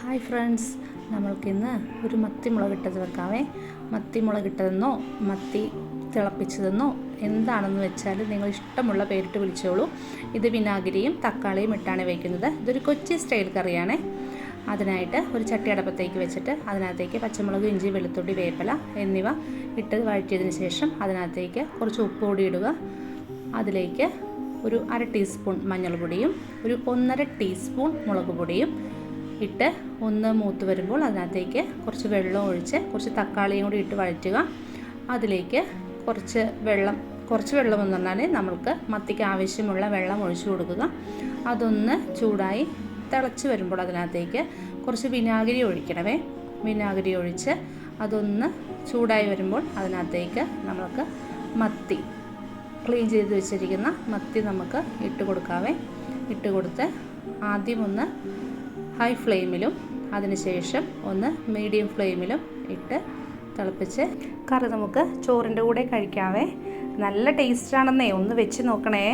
Hi friends, നമ്മൾക്കിന്ന് ഒരു മത്തി മുളകിട്ടത് വെക്കാവേ. മത്തി മുളകിട്ടതെന്നോ മത്തി തിളപ്പിച്ചതെന്നോ എന്താണെന്ന് വെച്ചാൽ നിങ്ങൾ ഇഷ്ടമുള്ള പേരിട്ട് വിളിച്ചോളൂ. ഇത് വിനാഗിരിയും തക്കാളിയും ഇട്ടാണ് വയ്ക്കുന്നത്. ഇതൊരു കൊച്ചി സ്റ്റൈൽ കറിയാണ്. അതിനായിട്ട് ഒരു ചട്ടി അടപ്പത്തേക്ക് വെച്ചിട്ട് അതിനകത്തേക്ക് പച്ചമുളക്, ഇഞ്ചി, വെളുത്തുള്ളി, വേപ്പില എന്നിവ ഇട്ട് വഴറ്റിയതിന് ശേഷം അതിനകത്തേക്ക് കുറച്ച് ഉപ്പ് പൊടി ഇടുക. അതിലേക്ക് ഒരു 1/2 ടീസ്പൂൺ മഞ്ഞൾപ്പൊടിയും ഒരു 1/2 ടീസ്പൂൺ മുളക് പൊടിയും ഇട്ട് ഒന്ന് മൂത്ത് വരുമ്പോൾ അതിനകത്തേക്ക് കുറച്ച് വെള്ളം ഒഴിച്ച് കുറച്ച് തക്കാളിയും കൂടി ഇട്ട് വഴറ്റുക. അതിലേക്ക് കുറച്ച് വെള്ളം എന്ന് പറഞ്ഞാൽ നമ്മൾക്ക് മത്തിക്ക് ആവശ്യമുള്ള വെള്ളം ഒഴിച്ചു കൊടുക്കുക. അതൊന്ന് ചൂടായി തിളച്ച് വരുമ്പോൾ അതിനകത്തേക്ക് കുറച്ച് വിനാഗിരി ഒഴിക്കണമേ. വിനാഗിരി ഒഴിച്ച് അതൊന്ന് ചൂടായി വരുമ്പോൾ അതിനകത്തേക്ക് നമുക്ക് മത്തി ക്ലീൻ ചെയ്ത് വെച്ചിരിക്കുന്ന മത്തി നമുക്ക് ഇട്ട് കൊടുക്കാവേ. ഇട്ട് കൊടുത്ത് ആദ്യം ഒന്ന് ഹൈ ഫ്ലെയിമിലും അതിനുശേഷം ഒന്ന് മീഡിയം ഫ്ലെയിമിലും ഇട്ട് തിളപ്പിച്ച് കറി നമുക്ക് ചോറിൻ്റെ കൂടെ കഴിക്കാവേ. നല്ല ടേസ്റ്റാണെന്നേ, ഒന്ന് വെച്ച് നോക്കണേ.